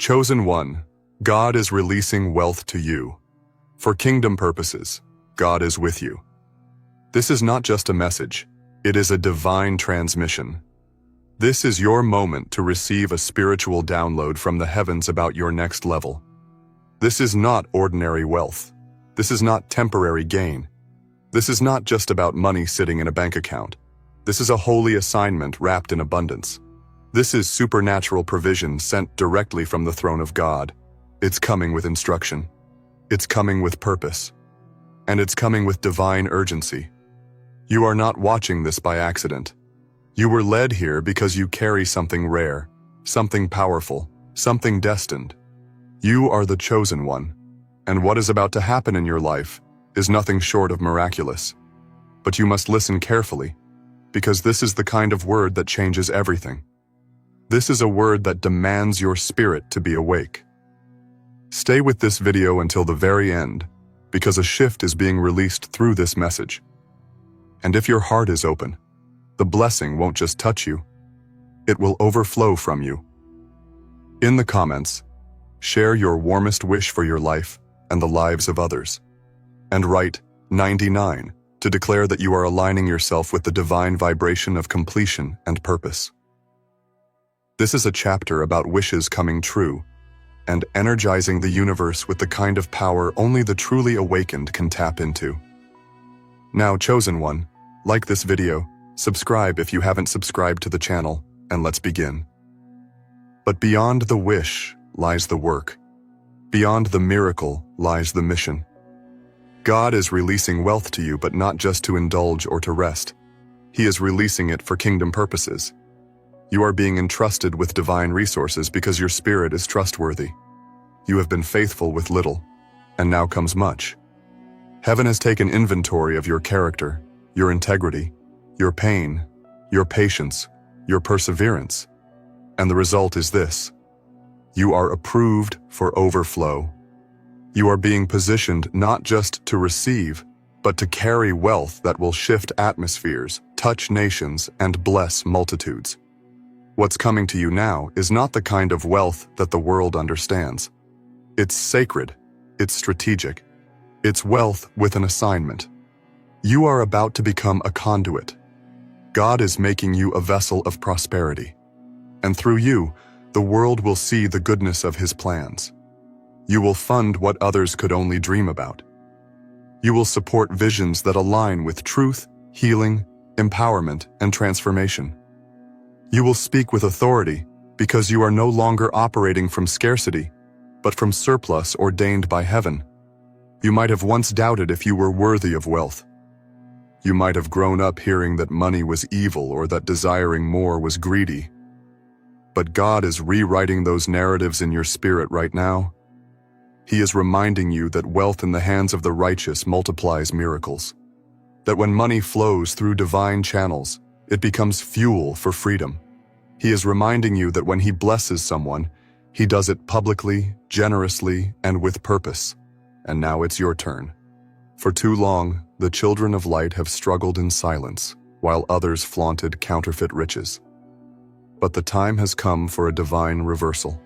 Chosen one, God is releasing wealth to you. For kingdom purposes, God is with you. This is not just a message, it is a divine transmission. This is your moment to receive a spiritual download from the heavens about your next level. This is not ordinary wealth. This is not temporary gain. This is not just about money sitting in a bank account. This is a holy assignment wrapped in abundance. This is supernatural provision sent directly from the throne of God. It's coming with instruction. It's coming with purpose. And it's coming with divine urgency. You are not watching this by accident. You were led here because you carry something rare, something powerful, something destined. You are the chosen one, and what is about to happen in your life is nothing short of miraculous. But you must listen carefully, because this is the kind of word that changes everything. This is a word that demands your spirit to be awake. Stay with this video until the very end, because a shift is being released through this message. And if your heart is open, the blessing won't just touch you, it will overflow from you. In the comments, share your warmest wish for your life and the lives of others. And write 99 to declare that you are aligning yourself with the divine vibration of completion and purpose. This is a chapter about wishes coming true and energizing the universe with the kind of power only the truly awakened can tap into. Now, chosen one, like this video, subscribe if you haven't subscribed to the channel, and let's begin. But beyond the wish lies the work. Beyond the miracle lies the mission. God is releasing wealth to you, but not just to indulge or to rest. He is releasing it for kingdom purposes. You are being entrusted with divine resources because your spirit is trustworthy. You have been faithful with little, and now comes much. Heaven has taken inventory of your character, your integrity, your pain, your patience, your perseverance. And the result is this: you are approved for overflow. You are being positioned not just to receive, but to carry wealth that will shift atmospheres, touch nations, and bless multitudes. What's coming to you now is not the kind of wealth that the world understands. It's sacred, it's strategic, it's wealth with an assignment. You are about to become a conduit. God is making you a vessel of prosperity. And through you, the world will see the goodness of His plans. You will fund what others could only dream about. You will support visions that align with truth, healing, empowerment, and transformation. You will speak with authority because you are no longer operating from scarcity, but from surplus ordained by heaven. You might have once doubted if you were worthy of wealth. You might have grown up hearing that money was evil or that desiring more was greedy. But God is rewriting those narratives in your spirit right now. He is reminding you that wealth in the hands of the righteous multiplies miracles. That when money flows through divine channels, it becomes fuel for freedom. He is reminding you that when He blesses someone, He does it publicly, generously, and with purpose. And now it's your turn. For too long, the children of light have struggled in silence, while others flaunted counterfeit riches. But the time has come for a divine reversal.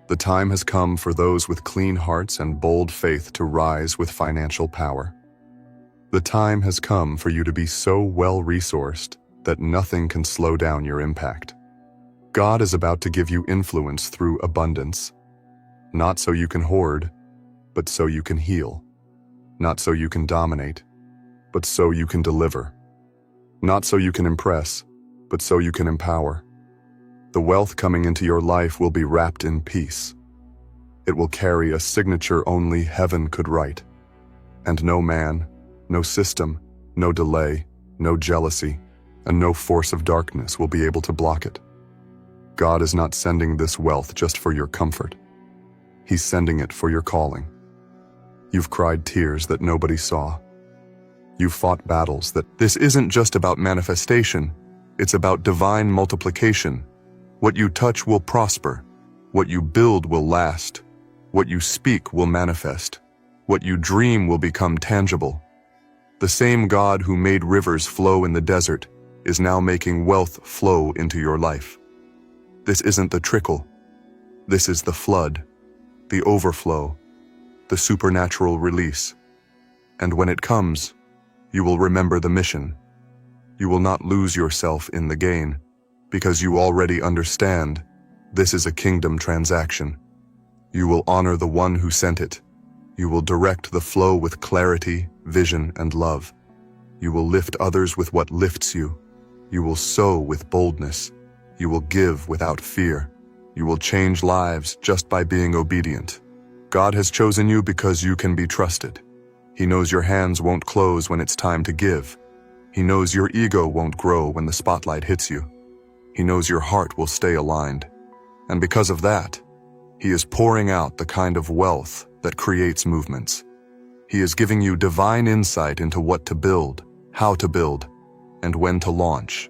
The time has come for those with clean hearts and bold faith to rise with financial power. The time has come for you to be so well-resourced that nothing can slow down your impact. God is about to give you influence through abundance, not so you can hoard, but so you can heal. Not so you can dominate, but so you can deliver. Not so you can impress, but so you can empower. The wealth coming into your life will be wrapped in peace. It will carry a signature only heaven could write. And no man, no system, no delay, no jealousy, and no force of darkness will be able to block it. God is not sending this wealth just for your comfort. He's sending it for your calling. You've cried tears that nobody saw. You've fought battles that this isn't just about manifestation, it's about divine multiplication. What you touch will prosper. What you build will last. What you speak will manifest. What you dream will become tangible. The same God who made rivers flow in the desert is now making wealth flow into your life. This isn't the trickle. This is the flood, the overflow, the supernatural release. And when it comes, you will remember the mission. You will not lose yourself in the gain, because you already understand this is a kingdom transaction. You will honor the one who sent it. You will direct the flow with clarity, vision, and love. You will lift others with what lifts you. You will sow with boldness. You will give without fear. You will change lives just by being obedient. God has chosen you because you can be trusted. He knows your hands won't close when it's time to give. He knows your ego won't grow when the spotlight hits you. He knows your heart will stay aligned. And because of that, He is pouring out the kind of wealth that creates movements. He is giving you divine insight into what to build, how to build, and when to launch.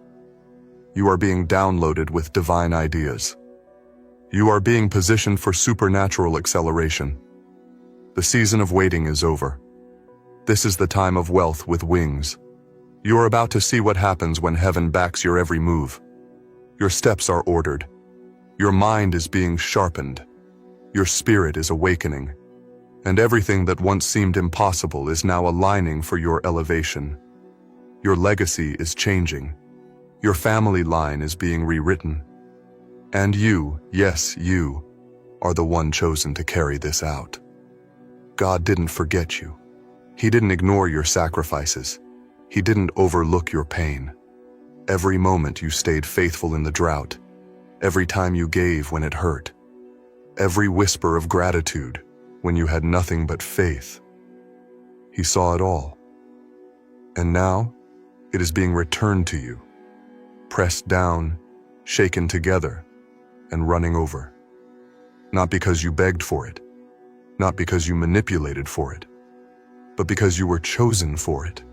You are being downloaded with divine ideas. You are being positioned for supernatural acceleration. The season of waiting is over. This is the time of wealth with wings. You are about to see what happens when heaven backs your every move. Your steps are ordered. Your mind is being sharpened. Your spirit is awakening. And everything that once seemed impossible is now aligning for your elevation. Your legacy is changing. Your family line is being rewritten. And you, yes, you, are the one chosen to carry this out. God didn't forget you. He didn't ignore your sacrifices. He didn't overlook your pain. Every moment you stayed faithful in the drought. Every time you gave when it hurt. Every whisper of gratitude when you had nothing but faith. He saw it all. And now, it is being returned to you. Pressed down, shaken together, and running over. Not because you begged for it, not because you manipulated for it, but because you were chosen for it.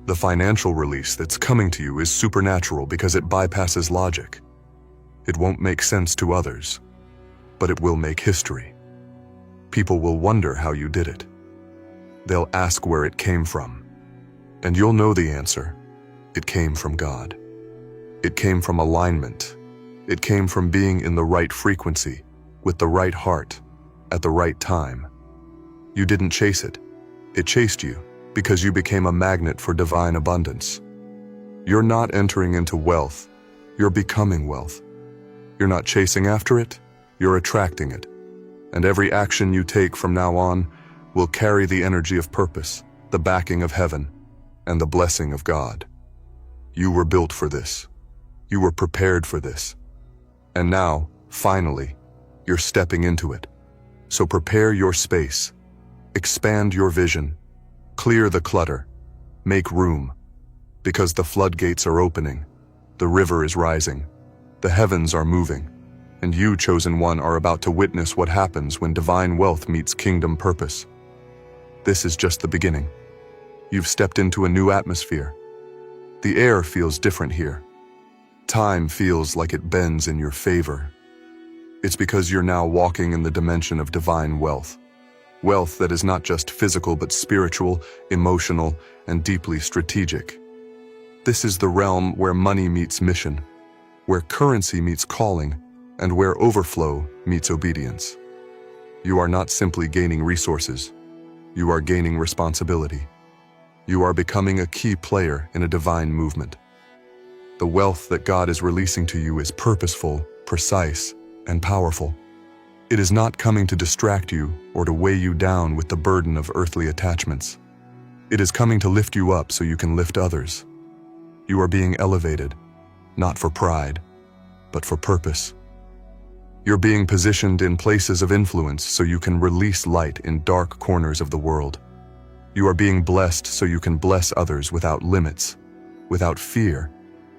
The financial release that's coming to you is supernatural because it bypasses logic. It won't make sense to others, but it will make history. People will wonder how you did it. They'll ask where it came from, and you'll know the answer. It came from God. It came from alignment. It came from being in the right frequency, with the right heart, at the right time. You didn't chase it. It chased you because you became a magnet for divine abundance. You're not entering into wealth. You're becoming wealth. You're not chasing after it. You're attracting it. And every action you take from now on will carry the energy of purpose, the backing of heaven, and the blessing of God. You were built for this. You were prepared for this. And now, finally, you're stepping into it. So prepare your space, expand your vision, clear the clutter, make room, because the floodgates are opening, the river is rising, the heavens are moving, and you, chosen one, are about to witness what happens when divine wealth meets kingdom purpose. This is just the beginning. You've stepped into a new atmosphere. The air feels different here. Time feels like it bends in your favor. It's because you're now walking in the dimension of divine wealth. Wealth that is not just physical but spiritual, emotional, and deeply strategic. This is the realm where money meets mission, where currency meets calling, and where overflow meets obedience. You are not simply gaining resources. You are gaining responsibility. You are becoming a key player in a divine movement. The wealth that God is releasing to you is purposeful, precise, and powerful. It is not coming to distract you or to weigh you down with the burden of earthly attachments. It is coming to lift you up so you can lift others. You are being elevated, not for pride, but for purpose. You're being positioned in places of influence so you can release light in dark corners of the world. You are being blessed so you can bless others without limits, without fear,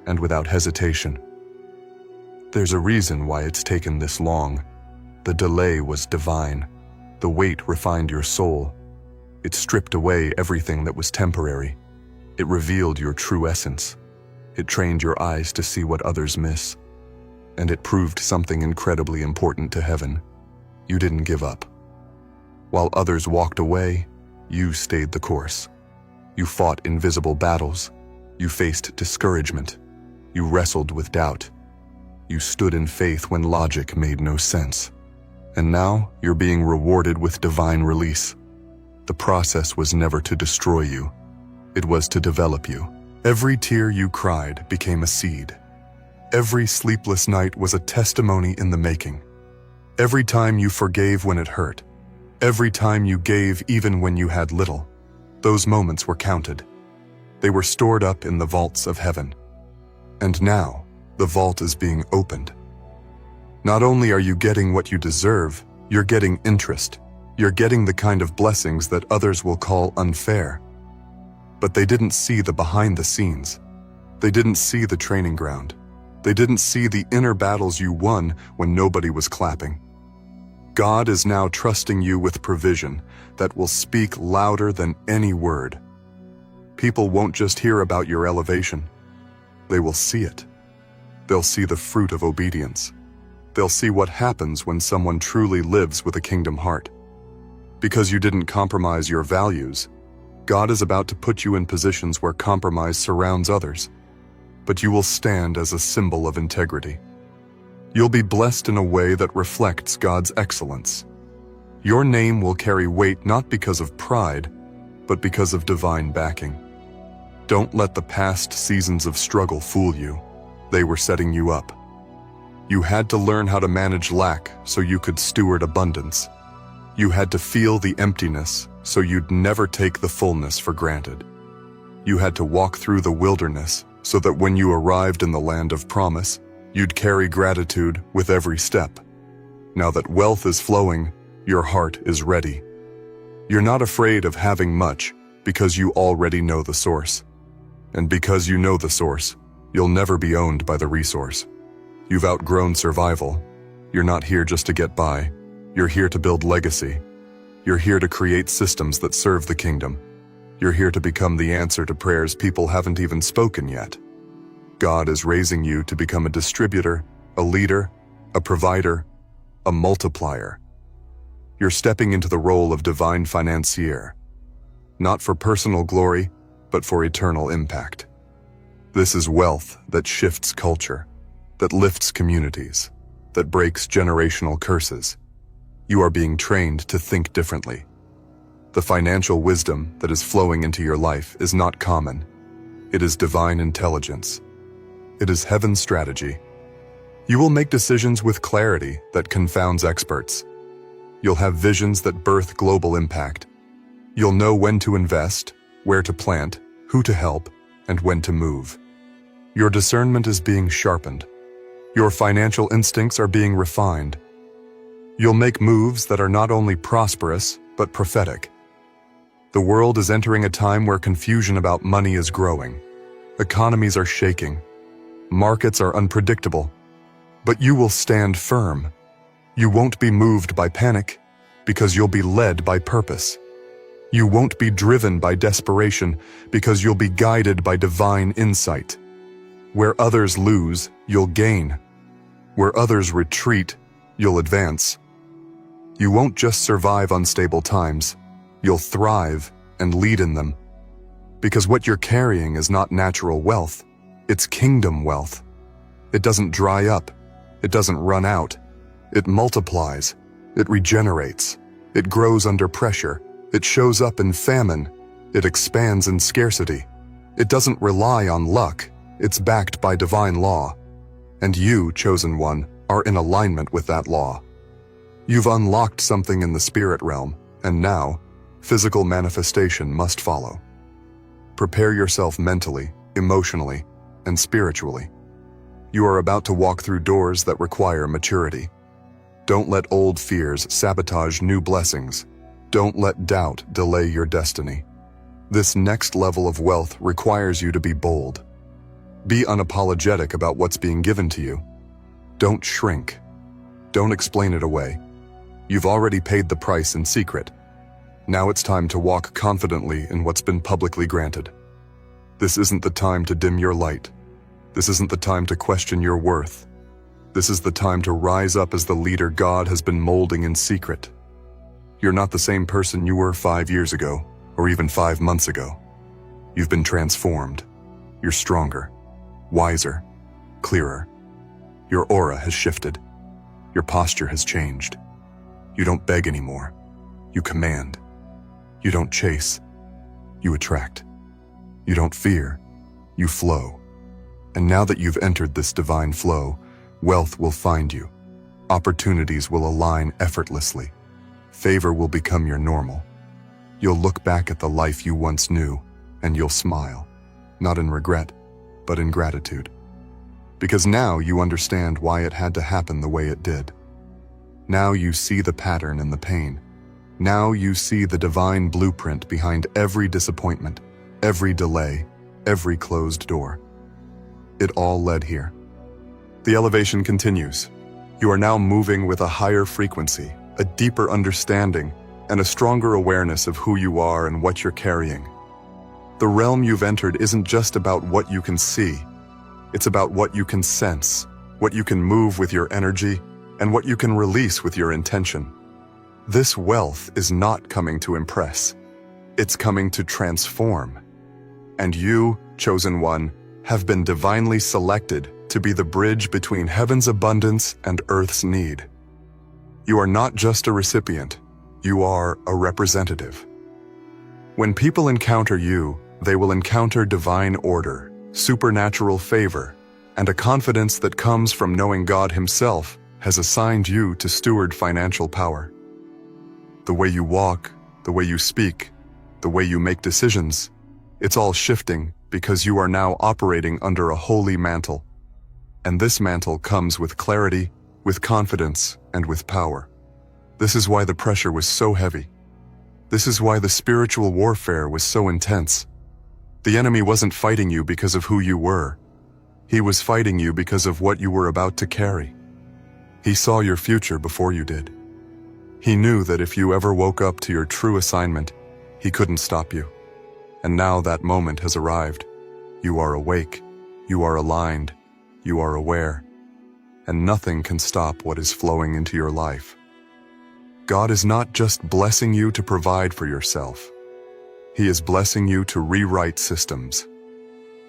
and without hesitation. There's a reason why it's taken this long. The delay was divine. The wait refined your soul. It stripped away everything that was temporary. It revealed your true essence. It trained your eyes to see what others miss. And it proved something incredibly important to heaven. You didn't give up. While others walked away, you stayed the course. You fought invisible battles. You faced discouragement. You wrestled with doubt. You stood in faith when logic made no sense. And now you're being rewarded with divine release. The process was never to destroy you. It was to develop you. Every tear you cried became a seed. Every sleepless night was a testimony in the making. Every time you forgave when it hurt, every time you gave even when you had little, those moments were counted. They were stored up in the vaults of heaven. And now, the vault is being opened. Not only are you getting what you deserve, you're getting interest. You're getting the kind of blessings that others will call unfair. But they didn't see the behind the scenes. They didn't see the training ground. They didn't see the inner battles you won when nobody was clapping. God is now trusting you with provision that will speak louder than any word. People won't just hear about your elevation. They will see it. They'll see the fruit of obedience. They'll see what happens when someone truly lives with a kingdom heart. Because you didn't compromise your values, God is about to put you in positions where compromise surrounds others. But you will stand as a symbol of integrity. You'll be blessed in a way that reflects God's excellence. Your name will carry weight not because of pride, but because of divine backing. Don't let the past seasons of struggle fool you. They were setting you up. You had to learn how to manage lack so you could steward abundance. You had to feel the emptiness so you'd never take the fullness for granted. You had to walk through the wilderness so that when you arrived in the land of promise, you'd carry gratitude with every step. Now that wealth is flowing, your heart is ready. You're not afraid of having much because you already know the source. And because you know the source, you'll never be owned by the resource. You've outgrown survival. You're not here just to get by. You're here to build legacy. You're here to create systems that serve the kingdom. You're here to become the answer to prayers people haven't even spoken yet. God is raising you to become a distributor, a leader, a provider, a multiplier. You're stepping into the role of divine financier, not for personal glory, but for eternal impact. This is wealth that shifts culture, that lifts communities, that breaks generational curses. You are being trained to think differently. The financial wisdom that is flowing into your life is not common. It is divine intelligence. It is heaven's strategy. You will make decisions with clarity that confounds experts. You'll have visions that birth global impact. You'll know when to invest, where to plant, who to help, and when to move. Your discernment is being sharpened. Your financial instincts are being refined. You'll make moves that are not only prosperous, but prophetic. The world is entering a time where confusion about money is growing. Economies are shaking. Markets are unpredictable. But you will stand firm. You won't be moved by panic, because you'll be led by purpose. You won't be driven by desperation, because you'll be guided by divine insight. Where others lose, you'll gain. Where others retreat, you'll advance. You won't just survive unstable times. You'll thrive and lead in them. Because what you're carrying is not natural wealth. It's kingdom wealth. It doesn't dry up. It doesn't run out. It multiplies. It regenerates. It grows under pressure. It shows up in famine. It expands in scarcity. It doesn't rely on luck. It's backed by divine law. And you, chosen one, are in alignment with that law. You've unlocked something in the spirit realm, and now, physical manifestation must follow. Prepare yourself mentally, emotionally, and spiritually. You are about to walk through doors that require maturity. Don't let old fears sabotage new blessings. Don't let doubt delay your destiny. This next level of wealth requires you to be bold. Be unapologetic about what's being given to you. Don't shrink. Don't explain it away. You've already paid the price in secret. Now it's time to walk confidently in what's been publicly granted. This isn't the time to dim your light. This isn't the time to question your worth. This is the time to rise up as the leader God has been molding in secret. You're not the same person you were 5 years ago, or even 5 months ago. You've been transformed. You're stronger, wiser, clearer. Your aura has shifted. Your posture has changed. You don't beg anymore. You command. You don't chase. You attract. You don't fear. You flow. And now that you've entered this divine flow, wealth will find you. Opportunities will align effortlessly. Favor will become your normal. You'll look back at the life you once knew, and you'll smile, not in regret, but in gratitude. Because now you understand why it had to happen the way it did. Now you see the pattern and the pain. Now you see the divine blueprint behind every disappointment, every delay, every closed door. It all led here. The elevation continues. You are now moving with a higher frequency, a deeper understanding, and a stronger awareness of who you are and what you're carrying. The realm you've entered isn't just about what you can see. It's about what you can sense, what you can move with your energy, and what you can release with your intention. This wealth is not coming to impress. It's coming to transform. And you, chosen one, have been divinely selected to be the bridge between heaven's abundance and earth's need. You are not just a recipient, you are a representative. When people encounter you, they will encounter divine order, supernatural favor, and a confidence that comes from knowing God Himself has assigned you to steward financial power. The way you walk, the way you speak, the way you make decisions, it's all shifting because you are now operating under a holy mantle. And this mantle comes with clarity, with confidence, and with power. This is why the pressure was so heavy. This is why the spiritual warfare was so intense. The enemy wasn't fighting you because of who you were. He was fighting you because of what you were about to carry. He saw your future before you did. He knew that if you ever woke up to your true assignment, he couldn't stop you. And now that moment has arrived. You are awake. You are aligned. You are aware. And nothing can stop what is flowing into your life. God is not just blessing you to provide for yourself. He is blessing you to rewrite systems.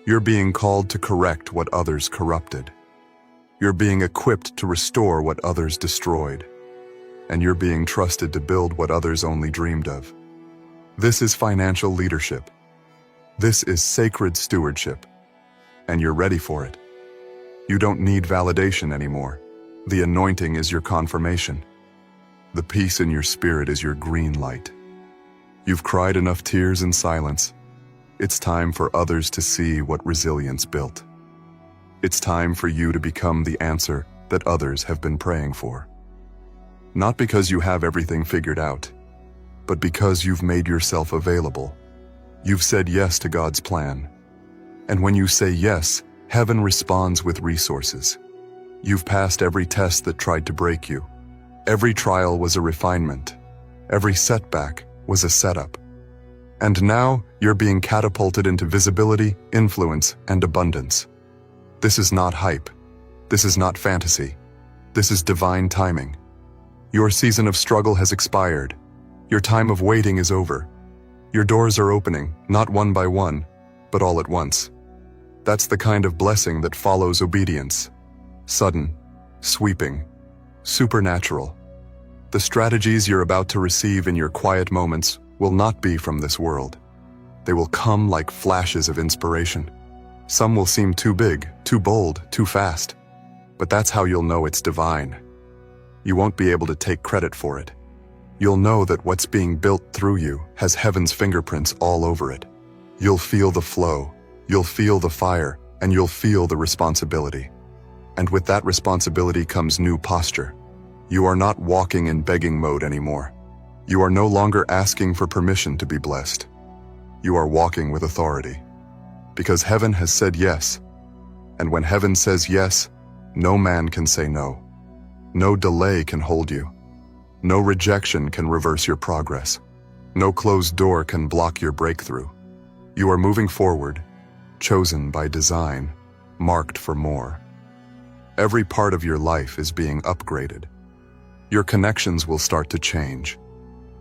You're being called to correct what others corrupted. You're being equipped to restore what others destroyed. And you're being trusted to build what others only dreamed of. This is financial leadership. This is sacred stewardship. And you're ready for it. You don't need validation anymore. The anointing is your confirmation. The peace in your spirit is your green light. You've cried enough tears in silence. It's time for others to see what resilience built. It's time for you to become the answer that others have been praying for. Not because you have everything figured out, but because you've made yourself available. You've said yes to God's plan. And when you say yes, heaven responds with resources. You've passed every test that tried to break you. Every trial was a refinement. Every setback was a setup. And now you're being catapulted into visibility, influence, and abundance. This is not hype. This is not fantasy. This is divine timing. Your season of struggle has expired. Your time of waiting is over. Your doors are opening, not one by one, but all at once. That's the kind of blessing that follows obedience. Sudden, sweeping, supernatural. The strategies you're about to receive in your quiet moments will not be from this world. They will come like flashes of inspiration. Some will seem too big, too bold, too fast. But that's how you'll know it's divine. You won't be able to take credit for it. You'll know that what's being built through you has heaven's fingerprints all over it. You'll feel the flow, you'll feel the fire, and you'll feel the responsibility. And with that responsibility comes new posture. You are not walking in begging mode anymore. You are no longer asking for permission to be blessed. You are walking with authority. Because heaven has said yes. And when heaven says yes, no man can say no. No delay can hold you. No rejection can reverse your progress. No closed door can block your breakthrough. You are moving forward, chosen by design, marked for more. Every part of your life is being upgraded. Your connections will start to change.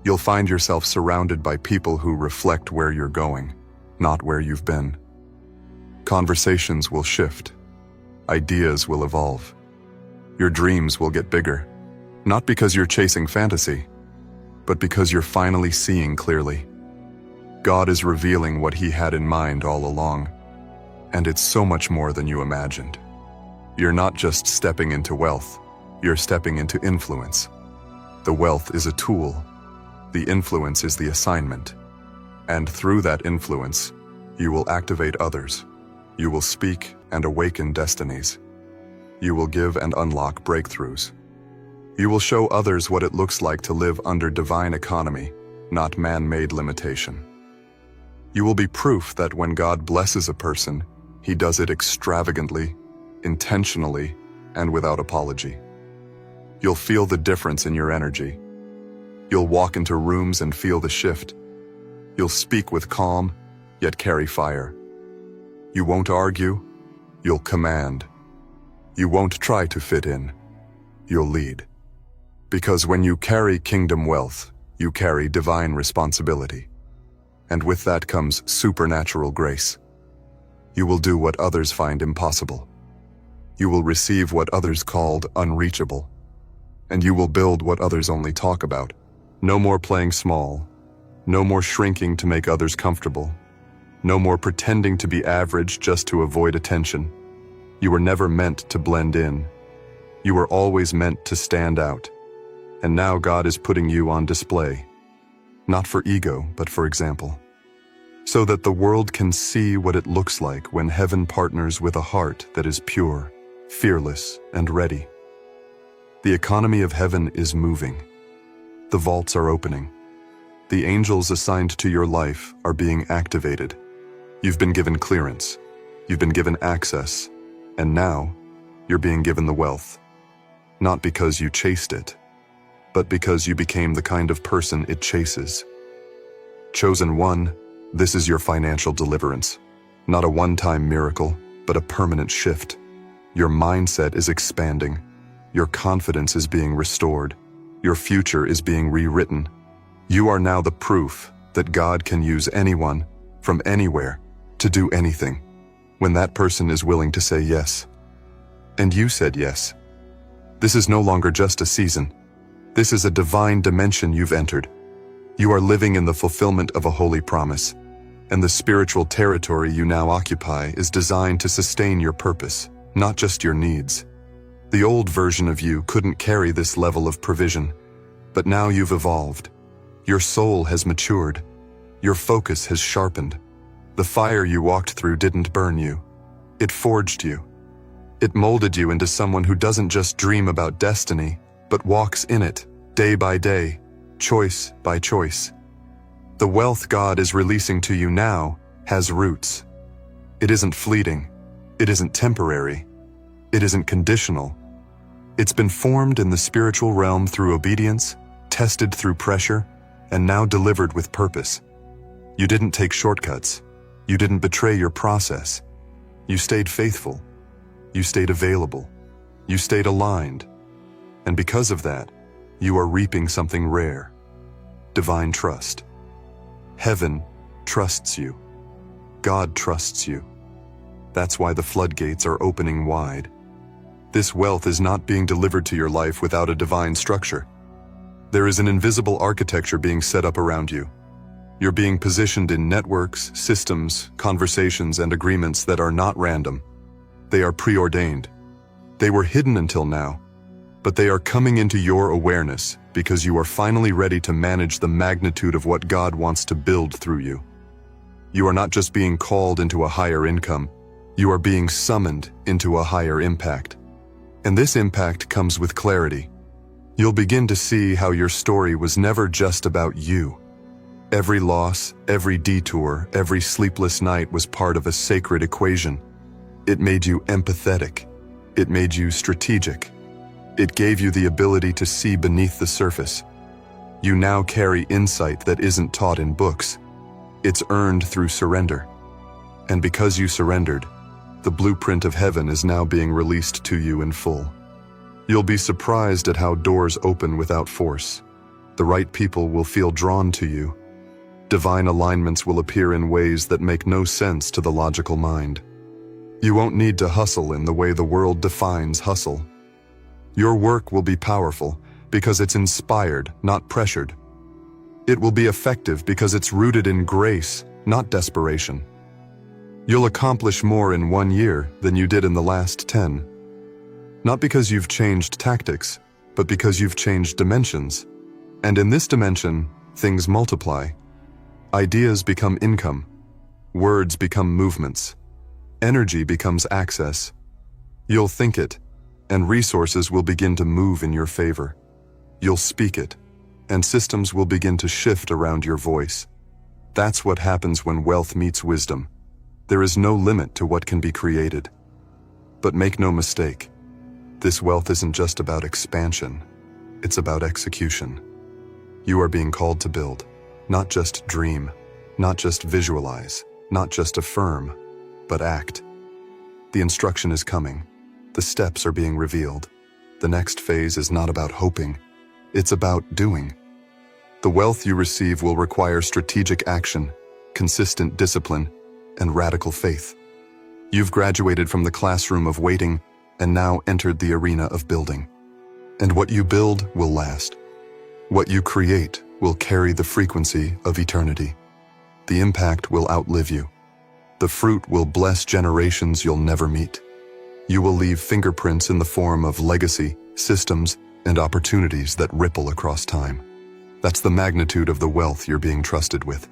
You'll find yourself surrounded by people who reflect where you're going, not where you've been. Conversations will shift. Ideas will evolve. Your dreams will get bigger. Not because you're chasing fantasy, but because you're finally seeing clearly. God is revealing what He had in mind all along, and it's so much more than you imagined. You're not just stepping into wealth, you're stepping into influence. The wealth is a tool, the influence is the assignment. And through that influence, you will activate others. You will speak and awaken destinies. You will give and unlock breakthroughs. You will show others what it looks like to live under divine economy, not man-made limitation. You will be proof that when God blesses a person, He does it extravagantly, intentionally, and without apology. You'll feel the difference in your energy. You'll walk into rooms and feel the shift. You'll speak with calm, yet carry fire. You won't argue, you'll command. You won't try to fit in, you'll lead. Because when you carry kingdom wealth, you carry divine responsibility. And with that comes supernatural grace. You will do what others find impossible. You will receive what others called unreachable. And you will build what others only talk about. No more playing small. No more shrinking to make others comfortable. No more pretending to be average just to avoid attention. You were never meant to blend in. You were always meant to stand out. And now God is putting you on display. Not for ego, but for example. So that the world can see what it looks like when heaven partners with a heart that is pure, fearless, and ready. The economy of heaven is moving. The vaults are opening. The angels assigned to your life are being activated. You've been given clearance. You've been given access. And now, you're being given the wealth. Not because you chased it, but because you became the kind of person it chases. Chosen one, this is your financial deliverance. Not a one-time miracle, but a permanent shift. Your mindset is expanding. Your confidence is being restored. Your future is being rewritten. You are now the proof that God can use anyone, from anywhere, to do anything, when that person is willing to say yes. And you said yes. This is no longer just a season. This is a divine dimension you've entered. You are living in the fulfillment of a holy promise, and the spiritual territory you now occupy is designed to sustain your purpose, not just your needs. The old version of you couldn't carry this level of provision, but now you've evolved. Your soul has matured. Your focus has sharpened. The fire you walked through didn't burn you. It forged you. It molded you into someone who doesn't just dream about destiny, but walks in it, day by day, choice by choice. The wealth God is releasing to you now has roots. It isn't fleeting. It isn't temporary. It isn't conditional. It's been formed in the spiritual realm through obedience, tested through pressure, and now delivered with purpose. You didn't take shortcuts. You didn't betray your process. You stayed faithful. You stayed available. You stayed aligned. And because of that, you are reaping something rare. Divine trust. Heaven trusts you. God trusts you. That's why the floodgates are opening wide. This wealth is not being delivered to your life without a divine structure. There is an invisible architecture being set up around you. You're being positioned in networks, systems, conversations, and agreements that are not random. They are preordained. They were hidden until now, but they are coming into your awareness because you are finally ready to manage the magnitude of what God wants to build through you. You are not just being called into a higher income, you are being summoned into a higher impact. And this impact comes with clarity. You'll begin to see how your story was never just about you. Every loss, every detour, every sleepless night was part of a sacred equation. It made you empathetic. It made you strategic. It gave you the ability to see beneath the surface. You now carry insight that isn't taught in books. It's earned through surrender. And because you surrendered, the blueprint of heaven is now being released to you in full. You'll be surprised at how doors open without force. The right people will feel drawn to you. Divine alignments will appear in ways that make no sense to the logical mind. You won't need to hustle in the way the world defines hustle. Your work will be powerful because it's inspired, not pressured. It will be effective because it's rooted in grace, not desperation. You'll accomplish more in 1 year than you did in the last 10. Not because you've changed tactics, but because you've changed dimensions. And in this dimension, things multiply. Ideas become income. Words become movements. Energy becomes access. You'll think it, and resources will begin to move in your favor. You'll speak it, and systems will begin to shift around your voice. That's what happens when wealth meets wisdom. There is no limit to what can be created. But make no mistake, this wealth isn't just about expansion. It's about execution. You are being called to build, not just dream, not just visualize, not just affirm, but act. The instruction is coming. The steps are being revealed. The next phase is not about hoping. It's about doing. The wealth you receive will require strategic action, consistent discipline, and radical faith. You've graduated from the classroom of waiting and now entered the arena of building. And what you build will last. What you create will carry the frequency of eternity. The impact will outlive you. The fruit will bless generations you'll never meet. You will leave fingerprints in the form of legacy, systems, and opportunities that ripple across time. That's the magnitude of the wealth you're being trusted with.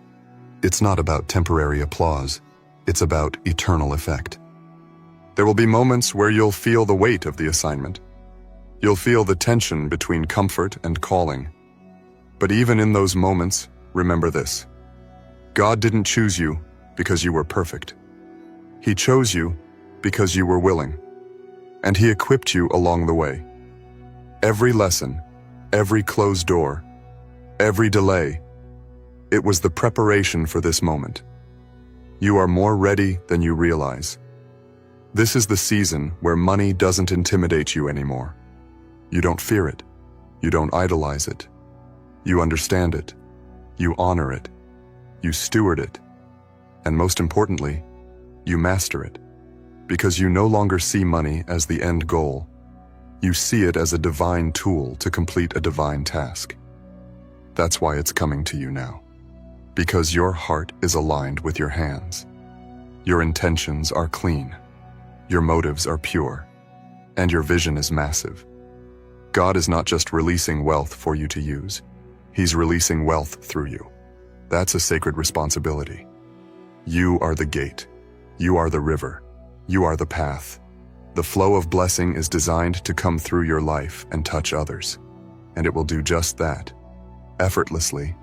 It's not about temporary applause. It's about eternal effect. There will be moments where you'll feel the weight of the assignment. You'll feel the tension between comfort and calling. But even in those moments, remember this. God didn't choose you because you were perfect. He chose you because you were willing. And He equipped you along the way. Every lesson, every closed door, every delay, it was the preparation for this moment. You are more ready than you realize. This is the season where money doesn't intimidate you anymore. You don't fear it. You don't idolize it. You understand it. You honor it. You steward it. And most importantly, you master it. Because you no longer see money as the end goal. You see it as a divine tool to complete a divine task. That's why it's coming to you now. Because your heart is aligned with your hands. Your intentions are clean. Your motives are pure. And your vision is massive. God is not just releasing wealth for you to use. He's releasing wealth through you. That's a sacred responsibility. You are the gate. You are the river. You are the path. The flow of blessing is designed to come through your life and touch others. And it will do just that. Effortlessly,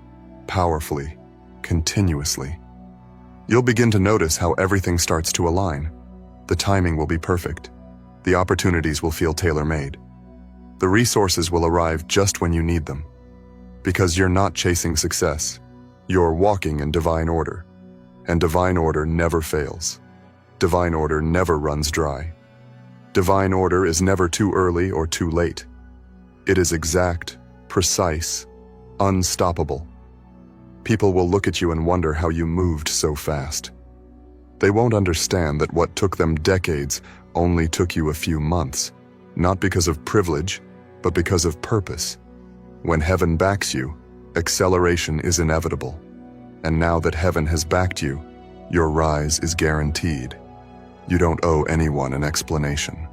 powerfully, continuously. You'll begin to notice how everything starts to align. The timing will be perfect. The opportunities will feel tailor-made. The resources will arrive just when you need them. Because you're not chasing success. You're walking in divine order. And divine order never fails. Divine order never runs dry. Divine order is never too early or too late. It is exact, precise, unstoppable. People will look at you and wonder how you moved so fast. They won't understand that what took them decades only took you a few months, not because of privilege, but because of purpose. When heaven backs you, acceleration is inevitable. And now that heaven has backed you, your rise is guaranteed. You don't owe anyone an explanation.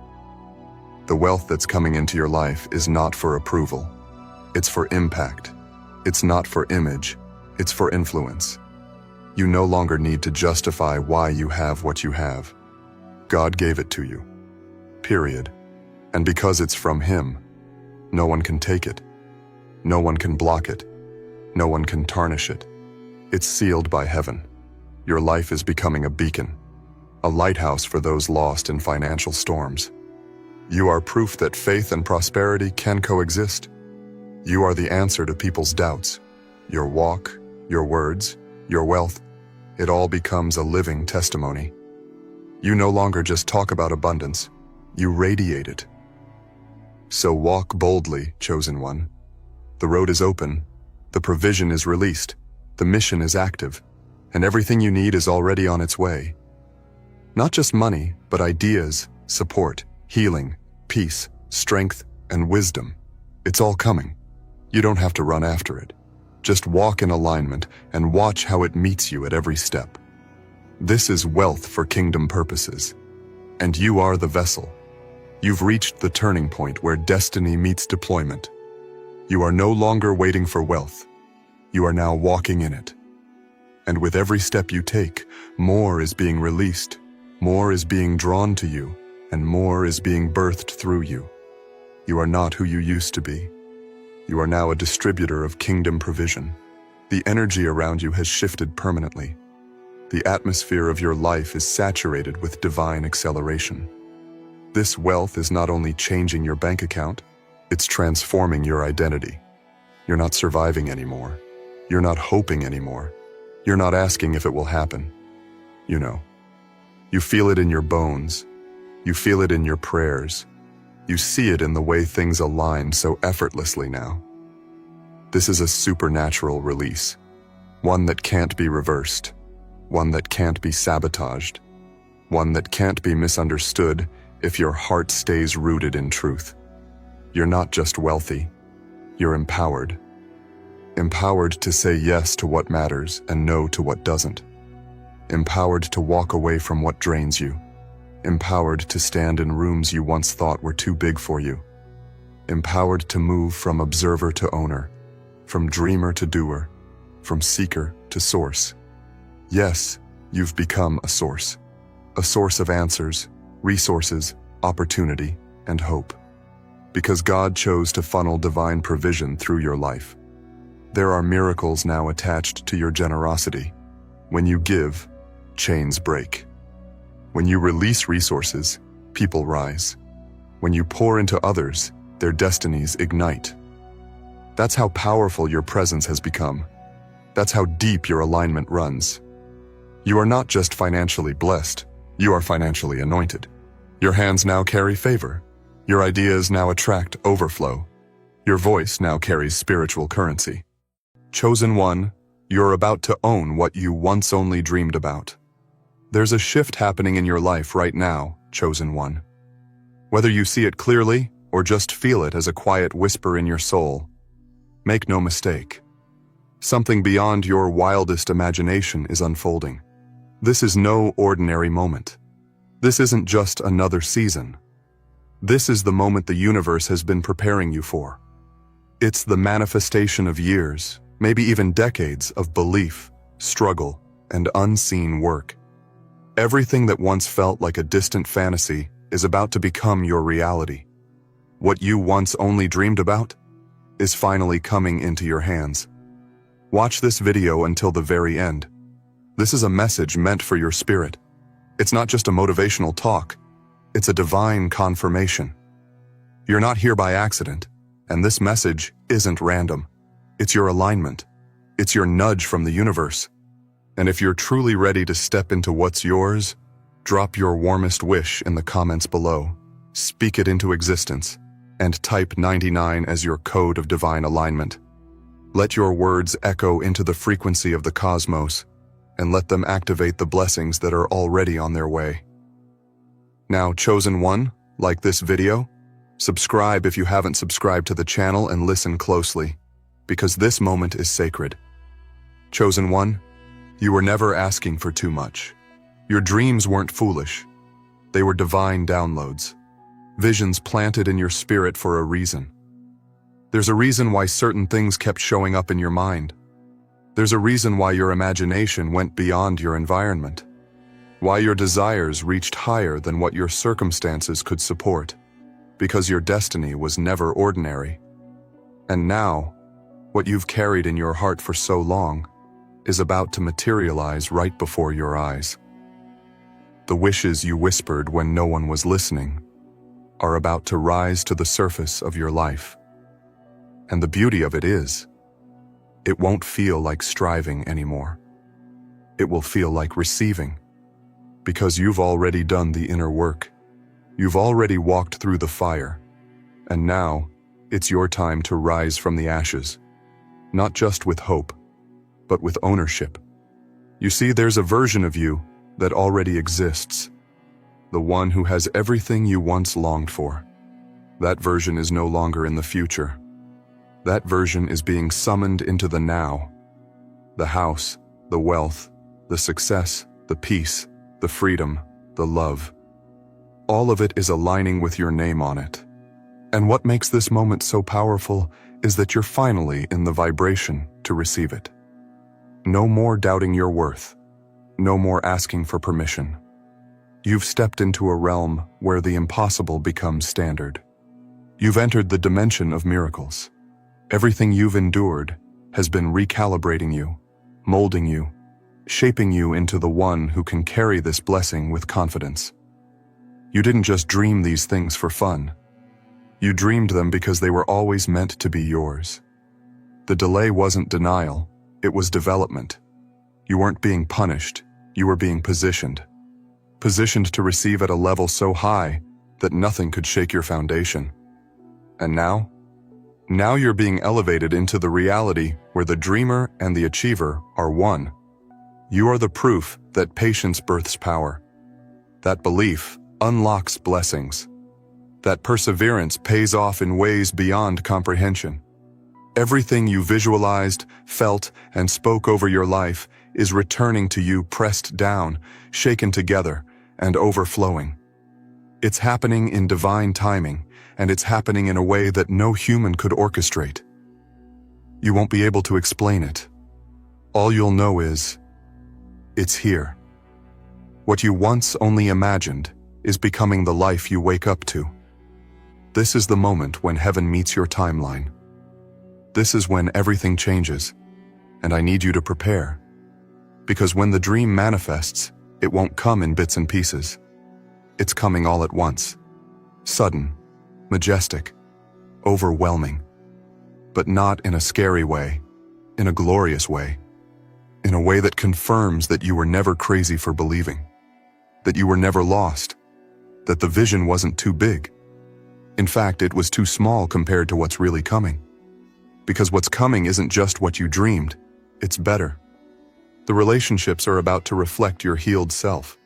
The wealth that's coming into your life is not for approval. It's for impact. It's not for image. It's for influence. You no longer need to justify why you have what you have. God gave it to you. Period. And because it's from Him, no one can take it. No one can block it. No one can tarnish it. It's sealed by heaven. Your life is becoming a beacon, a lighthouse for those lost in financial storms. You are proof that faith and prosperity can coexist. You are the answer to people's doubts. Your walk, your words, your wealth, it all becomes a living testimony. You no longer just talk about abundance, you radiate it. So walk boldly, chosen one. The road is open, the provision is released, the mission is active, and everything you need is already on its way. Not just money, but ideas, support, healing, peace, strength, and wisdom. It's all coming. You don't have to run after it. Just walk in alignment and watch how it meets you at every step. This is wealth for kingdom purposes. And you are the vessel. You've reached the turning point where destiny meets deployment. You are no longer waiting for wealth. You are now walking in it. And with every step you take, more is being released, more is being drawn to you, and more is being birthed through you. You are not who you used to be. You are now a distributor of kingdom provision. The energy around you has shifted permanently. The atmosphere of your life is saturated with divine acceleration. This wealth is not only changing your bank account, it's transforming your identity. You're not surviving anymore. You're not hoping anymore. You're not asking if it will happen. You know. You feel it in your bones. You feel it in your prayers. You see it in the way things align so effortlessly now. This is a supernatural release, one that can't be reversed, one that can't be sabotaged, one that can't be misunderstood if your heart stays rooted in truth. You're not just wealthy, you're empowered. Empowered to say yes to what matters and no to what doesn't. Empowered to walk away from what drains you. Empowered to stand in rooms you once thought were too big for you. Empowered to move from observer to owner, from dreamer to doer, from seeker to source. Yes, you've become a source of answers, resources, opportunity, and hope. Because God chose to funnel divine provision through your life. There are miracles now attached to your generosity. When you give, chains break. When you release resources, people rise. When you pour into others, their destinies ignite. That's how powerful your presence has become. That's how deep your alignment runs. You are not just financially blessed, you are financially anointed. Your hands now carry favor. Your ideas now attract overflow. Your voice now carries spiritual currency. Chosen one, you're about to own what you once only dreamed about. There's a shift happening in your life right now, chosen one. Whether you see it clearly or just feel it as a quiet whisper in your soul, make no mistake. Something beyond your wildest imagination is unfolding. This is no ordinary moment. This isn't just another season. This is the moment the universe has been preparing you for. It's the manifestation of years, maybe even decades of belief, struggle, and unseen work. Everything that once felt like a distant fantasy is about to become your reality. What you once only dreamed about is finally coming into your hands. Watch this video until the very end. This is a message meant for your spirit. It's not just a motivational talk. It's a divine confirmation. You're not here by accident, and this message isn't random. It's your alignment. It's your nudge from the universe. And if you're truly ready to step into what's yours, drop your warmest wish in the comments below, speak it into existence, and type 99 as your code of divine alignment. Let your words echo into the frequency of the cosmos, and let them activate the blessings that are already on their way. Now, chosen one, like this video, subscribe if you haven't subscribed to the channel and listen closely, because this moment is sacred. Chosen one, you were never asking for too much. Your dreams weren't foolish. They were divine downloads, visions planted in your spirit for a reason. There's a reason why certain things kept showing up in your mind. There's a reason why your imagination went beyond your environment, why your desires reached higher than what your circumstances could support, because your destiny was never ordinary. And now, what you've carried in your heart for so long is about to materialize right before your eyes. The wishes you whispered when no one was listening are about to rise to the surface of your life. And the beauty of it is, it won't feel like striving anymore. It will feel like receiving, because you've already done the inner work. You've already walked through the fire, and now it's your time to rise from the ashes, not just with hope, but with ownership. You see, there's a version of you that already exists, the one who has everything you once longed for. That version is no longer in the future. That version is being summoned into the now. The house, the wealth, the success, the peace, the freedom, the love. All of it is aligning with your name on it. And what makes this moment so powerful is that you're finally in the vibration to receive it. No more doubting your worth. No more asking for permission. You've stepped into a realm where the impossible becomes standard. You've entered the dimension of miracles. Everything you've endured has been recalibrating you, molding you, shaping you into the one who can carry this blessing with confidence. You didn't just dream these things for fun. You dreamed them because they were always meant to be yours. The delay wasn't denial, it was development. You weren't being punished, you were being positioned. Positioned to receive at a level so high that nothing could shake your foundation. And now? Now you're being elevated into the reality where the dreamer and the achiever are one. You are the proof that patience births power. That belief unlocks blessings. That perseverance pays off in ways beyond comprehension. Everything you visualized, felt, and spoke over your life is returning to you pressed down, shaken together, and overflowing. It's happening in divine timing, and it's happening in a way that no human could orchestrate. You won't be able to explain it. All you'll know is, it's here. What you once only imagined is becoming the life you wake up to. This is the moment when heaven meets your timeline. This is when everything changes, and I need you to prepare. Because when the dream manifests, it won't come in bits and pieces. It's coming all at once. Sudden, majestic, overwhelming. But not in a scary way, in a glorious way. In a way that confirms that you were never crazy for believing. That you were never lost. That the vision wasn't too big. In fact, it was too small compared to what's really coming. Because what's coming isn't just what you dreamed, it's better. The relationships are about to reflect your healed self.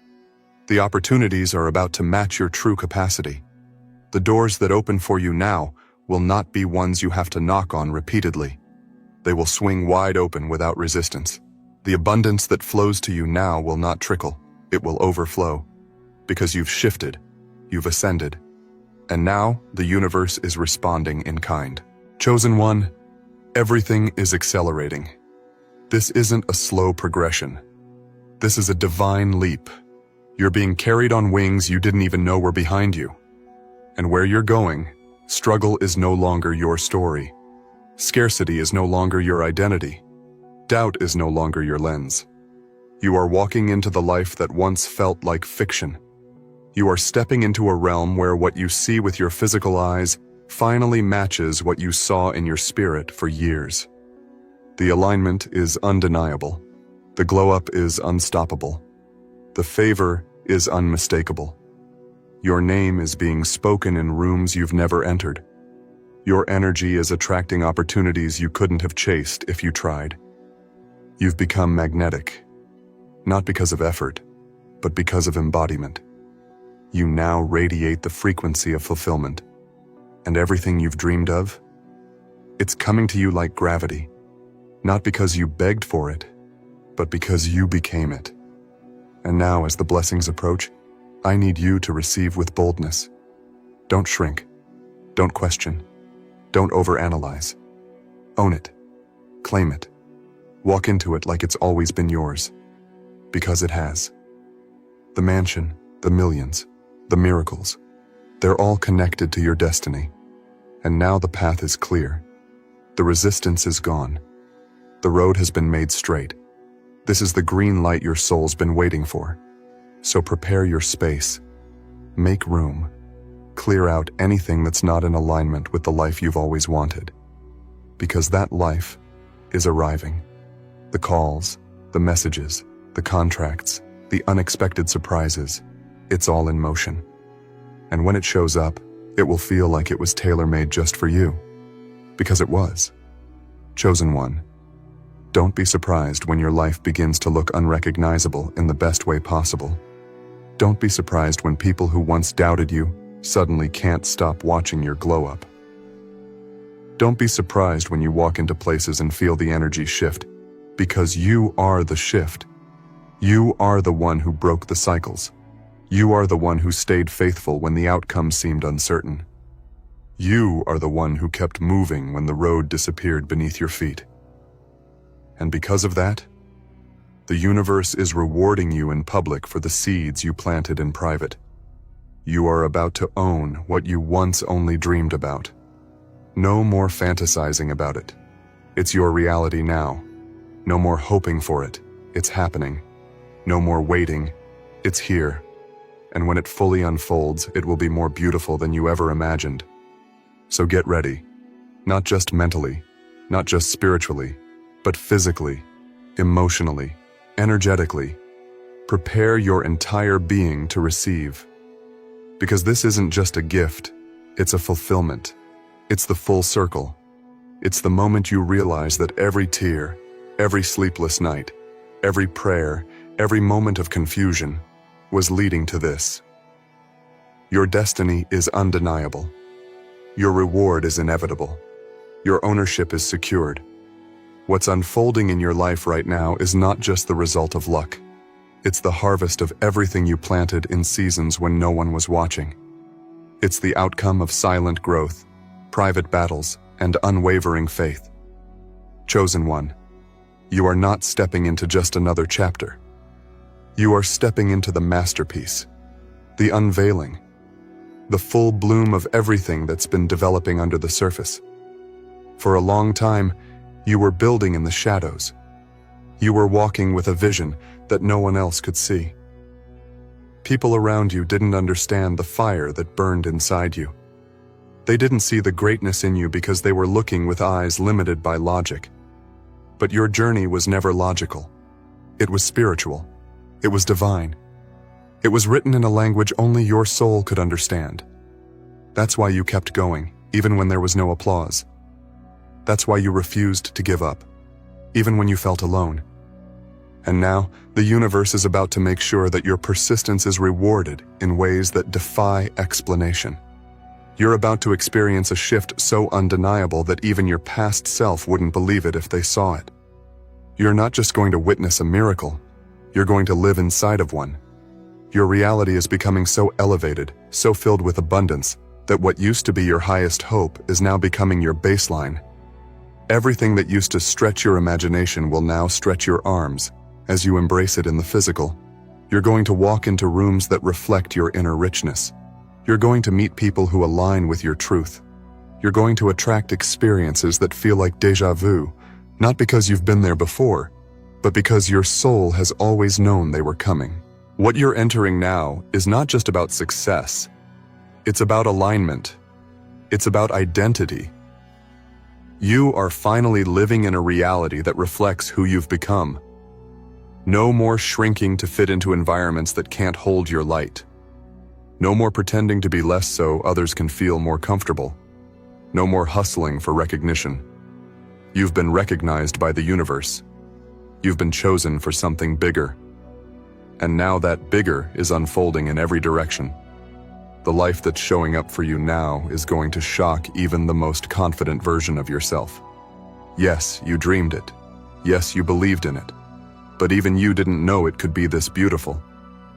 The opportunities are about to match your true capacity. The doors that open for you now will not be ones you have to knock on repeatedly. They will swing wide open without resistance. The abundance that flows to you now will not trickle, it will overflow. Because you've shifted, you've ascended. And now the universe is responding in kind. Chosen one, everything is accelerating. This isn't a slow progression. This is a divine leap. You're being carried on wings you didn't even know were behind you. And where you're going, struggle is no longer your story. Scarcity is no longer your identity. Doubt is no longer your lens. You are walking into the life that once felt like fiction. You are stepping into a realm where what you see with your physical eyes finally matches what you saw in your spirit for years. The alignment is undeniable. The glow-up is unstoppable. The favor is unmistakable. Your name is being spoken in rooms you've never entered. Your energy is attracting opportunities you couldn't have chased if you tried. You've become magnetic, not because of effort, but because of embodiment. You now radiate the frequency of fulfillment, and everything you've dreamed of, it's coming to you like gravity, not because you begged for it, but because you became it. And now, as the blessings approach, I need you to receive with boldness. Don't shrink. Don't question. Don't overanalyze. Own it. Claim it. Walk into it like it's always been yours. Because it has. The mansion, the millions, the miracles, they're all connected to your destiny. And now the path is clear. The resistance is gone. The road has been made straight. This is the green light your soul's been waiting for. So prepare your space. Make room. Clear out anything that's not in alignment with the life you've always wanted. Because that life is arriving. The calls, the messages, the contracts, the unexpected surprises, it's all in motion. And when it shows up, it will feel like it was tailor-made just for you. Because it was. Chosen one. Don't be surprised when your life begins to look unrecognizable in the best way possible. Don't be surprised when people who once doubted you suddenly can't stop watching your glow up. Don't be surprised when you walk into places and feel the energy shift, because you are the shift. You are the one who broke the cycles. You are the one who stayed faithful when the outcome seemed uncertain. You are the one who kept moving when the road disappeared beneath your feet. And because of that, the universe is rewarding you in public for the seeds you planted in private. You are about to own what you once only dreamed about. No more fantasizing about it. It's your reality now. No more hoping for it. It's happening. No more waiting. It's here. And when it fully unfolds, it will be more beautiful than you ever imagined. So get ready. Not just mentally, not just spiritually, but physically, emotionally, energetically. Prepare your entire being to receive. Because this isn't just a gift, it's a fulfillment. It's the full circle. It's the moment you realize that every tear, every sleepless night, every prayer, every moment of confusion was leading to this. Your destiny is undeniable. Your reward is inevitable. Your ownership is secured. What's unfolding in your life right now is not just the result of luck. It's the harvest of everything you planted in seasons when no one was watching. It's the outcome of silent growth, private battles, and unwavering faith. Chosen one, you are not stepping into just another chapter. You are stepping into the masterpiece, the unveiling, the full bloom of everything that's been developing under the surface. For a long time, you were building in the shadows. You were walking with a vision that no one else could see. People around you didn't understand the fire that burned inside you. They didn't see the greatness in you because they were looking with eyes limited by logic. But your journey was never logical. It was spiritual. It was divine. It was written in a language only your soul could understand. That's why you kept going, even when there was no applause. That's why you refused to give up, even when you felt alone. And now, the universe is about to make sure that your persistence is rewarded in ways that defy explanation. You're about to experience a shift so undeniable that even your past self wouldn't believe it if they saw it. You're not just going to witness a miracle, you're going to live inside of one. Your reality is becoming so elevated, so filled with abundance, that what used to be your highest hope is now becoming your baseline. Everything that used to stretch your imagination will now stretch your arms as you embrace it in the physical. You're going to walk into rooms that reflect your inner richness. You're going to meet people who align with your truth. You're going to attract experiences that feel like déjà vu, not because you've been there before, but because your soul has always known they were coming. What you're entering now is not just about success. It's about alignment. It's about identity. You are finally living in a reality that reflects who you've become. No more shrinking to fit into environments that can't hold your light. No more pretending to be less so others can feel more comfortable. No more hustling for recognition. You've been recognized by the universe. You've been chosen for something bigger. And now that bigger is unfolding in every direction. The life that's showing up for you now is going to shock even the most confident version of yourself. Yes, you dreamed it. Yes, you believed in it. But even you didn't know it could be this beautiful.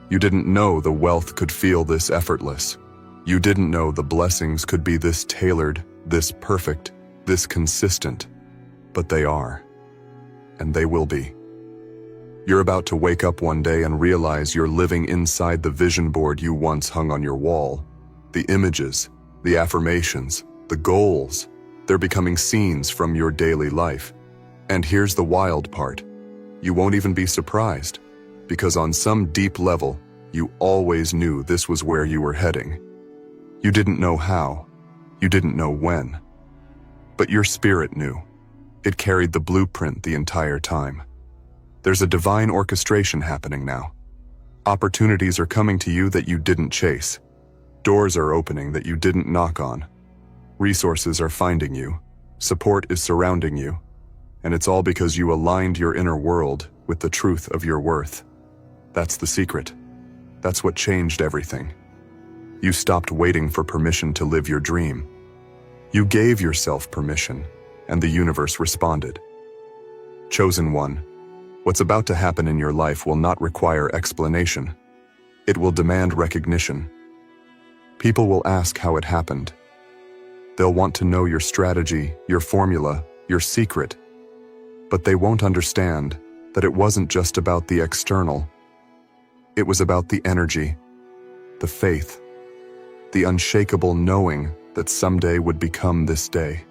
You didn't know the wealth could feel this effortless. You didn't know the blessings could be this tailored, this perfect, this consistent. But they are. And they will be. You're about to wake up one day and realize you're living inside the vision board you once hung on your wall. The images, the affirmations, the goals, they're becoming scenes from your daily life. And here's the wild part. You won't even be surprised, because on some deep level, you always knew this was where you were heading. You didn't know how, you didn't know when, but your spirit knew. It carried the blueprint the entire time. There's a divine orchestration happening now. Opportunities are coming to you that you didn't chase. Doors are opening that you didn't knock on. Resources are finding you. Support is surrounding you. And it's all because you aligned your inner world with the truth of your worth. That's the secret. That's what changed everything. You stopped waiting for permission to live your dream. You gave yourself permission, and the universe responded. Chosen one, what's about to happen in your life will not require explanation. It will demand recognition. People will ask how it happened. They'll want to know your strategy, your formula, your secret. But they won't understand that it wasn't just about the external. It was about the energy, the faith, the unshakable knowing that someday would become this day.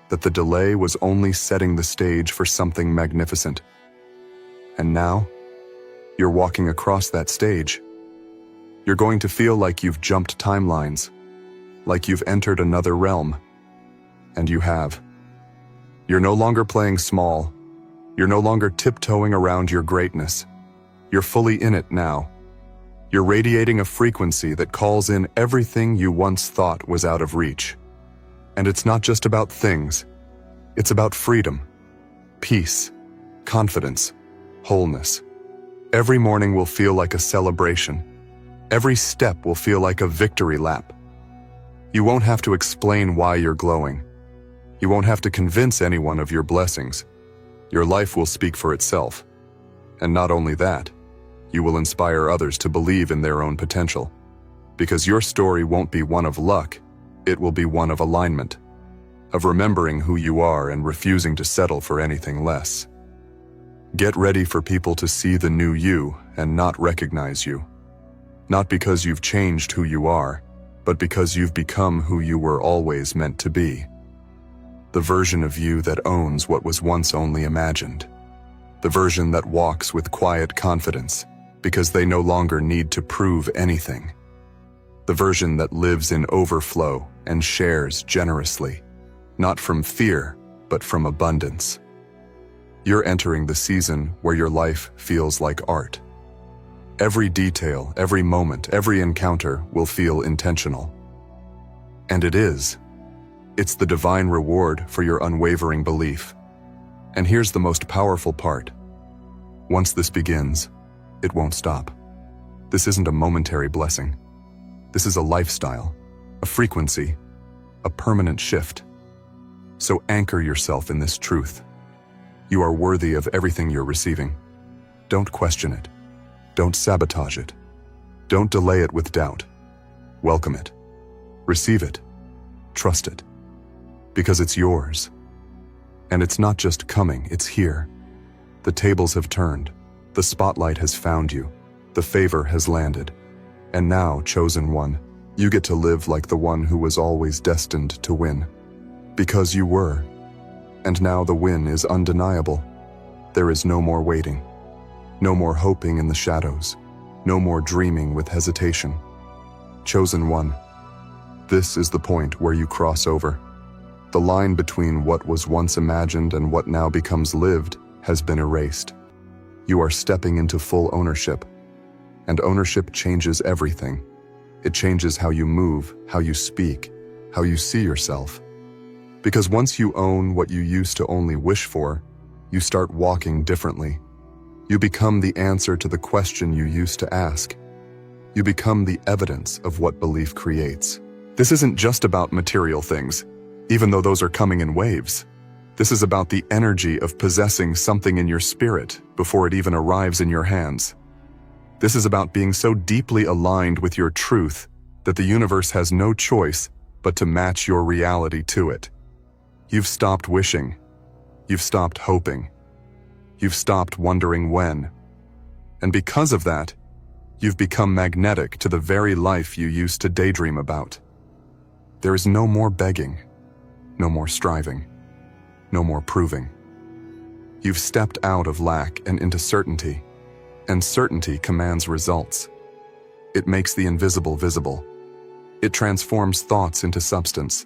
That the delay was only setting the stage for something magnificent. And now, you're walking across that stage. You're going to feel like you've jumped timelines, like you've entered another realm. And you have. You're no longer playing small. You're no longer tiptoeing around your greatness. You're fully in it now. You're radiating a frequency that calls in everything you once thought was out of reach. And it's not just about things. It's about freedom, peace, confidence, wholeness. Every morning will feel like a celebration. Every step will feel like a victory lap. You won't have to explain why you're glowing. You won't have to convince anyone of your blessings. Your life will speak for itself. And not only that, you will inspire others to believe in their own potential. Because your story won't be one of luck, it will be one of alignment, of remembering who you are and refusing to settle for anything less. Get ready for people to see the new you and not recognize you. Not because you've changed who you are, but because you've become who you were always meant to be. The version of you that owns what was once only imagined. The version that walks with quiet confidence because they no longer need to prove anything. The version that lives in overflow and shares generously, not from fear, but from abundance. You're entering the season where your life feels like art. Every detail, every moment, every encounter will feel intentional. And it is. It's the divine reward for your unwavering belief. And here's the most powerful part. Once this begins, it won't stop. This isn't a momentary blessing. This is a lifestyle, a frequency, a permanent shift. So anchor yourself in this truth. You are worthy of everything you're receiving. Don't question it. Don't sabotage it. Don't delay it with doubt. Welcome it. Receive it. Trust it. Because it's yours. And it's not just coming, it's here. The tables have turned. The spotlight has found you. The favor has landed. And now, chosen one, you get to live like the one who was always destined to win. Because you were. And now the win is undeniable. There is no more waiting. No more hoping in the shadows. No more dreaming with hesitation. Chosen one, this is the point where you cross over. The line between what was once imagined and what now becomes lived has been erased. You are stepping into full ownership. And ownership changes everything. It changes how you move, how you speak, how you see yourself. Because once you own what you used to only wish for, you start walking differently. You become the answer to the question you used to ask. You become the evidence of what belief creates. This isn't just about material things, even though those are coming in waves. This is about the energy of possessing something in your spirit before it even arrives in your hands. This is about being so deeply aligned with your truth that the universe has no choice but to match your reality to it. You've stopped wishing. You've stopped hoping. You've stopped wondering when. And because of that, you've become magnetic to the very life you used to daydream about. There is no more begging, no more striving, no more proving. You've stepped out of lack and into certainty, and certainty commands results. It makes the invisible visible. It transforms thoughts into substance.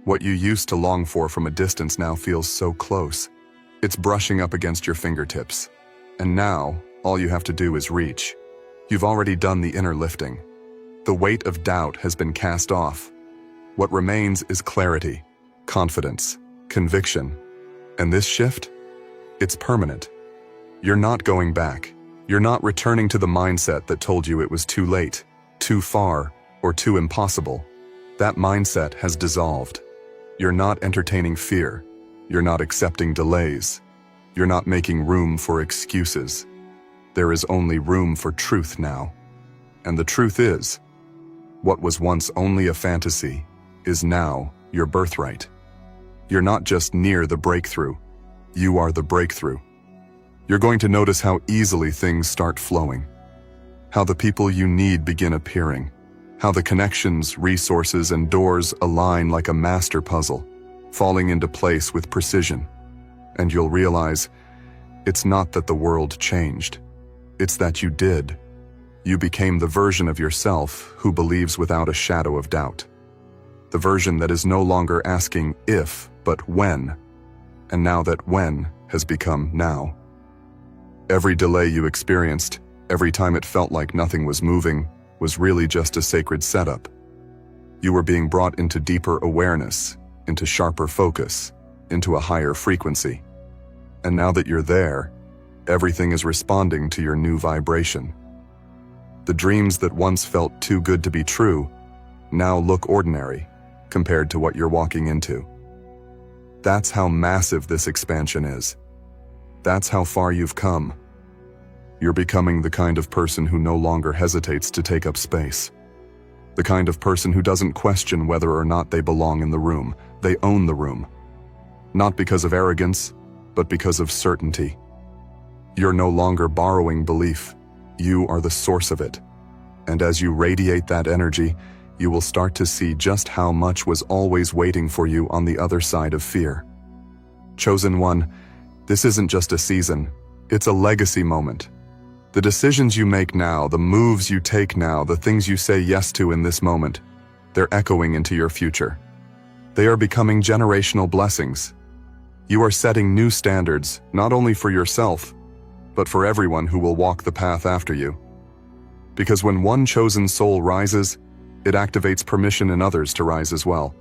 What you used to long for from a distance now feels so close. It's brushing up against your fingertips. And now, all you have to do is reach. You've already done the inner lifting. The weight of doubt has been cast off. What remains is clarity, confidence, conviction. And this shift? It's permanent. You're not going back. You're not returning to the mindset that told you it was too late, too far, or too impossible. That mindset has dissolved. You're not entertaining fear. You're not accepting delays. You're not making room for excuses. There is only room for truth now. And the truth is, what was once only a fantasy is now your birthright. You're not just near the breakthrough. You are the breakthrough. You're going to notice how easily things start flowing, how the people you need begin appearing, how the connections, resources, and doors align like a master puzzle, falling into place with precision. And you'll realize it's not that the world changed. It's that you did. You became the version of yourself who believes without a shadow of doubt. The version that is no longer asking if, but when. And now that when has become now. Every delay you experienced, every time it felt like nothing was moving, was really just a sacred setup. You were being brought into deeper awareness, into sharper focus, into a higher frequency. And now that you're there, everything is responding to your new vibration. The dreams that once felt too good to be true now look ordinary compared to what you're walking into. That's how massive this expansion is. That's how far you've come. You're becoming the kind of person who no longer hesitates to take up space. The kind of person who doesn't question whether or not they belong in the room. They own the room. Not because of arrogance, but because of certainty. You're no longer borrowing belief. You are the source of it. And as you radiate that energy, you will start to see just how much was always waiting for you on the other side of fear. Chosen one, this isn't just a season, it's a legacy moment. The decisions you make now, the moves you take now, the things you say yes to in this moment, they're echoing into your future. They are becoming generational blessings. You are setting new standards, not only for yourself, but for everyone who will walk the path after you. Because when one chosen soul rises, it activates permission in others to rise as well.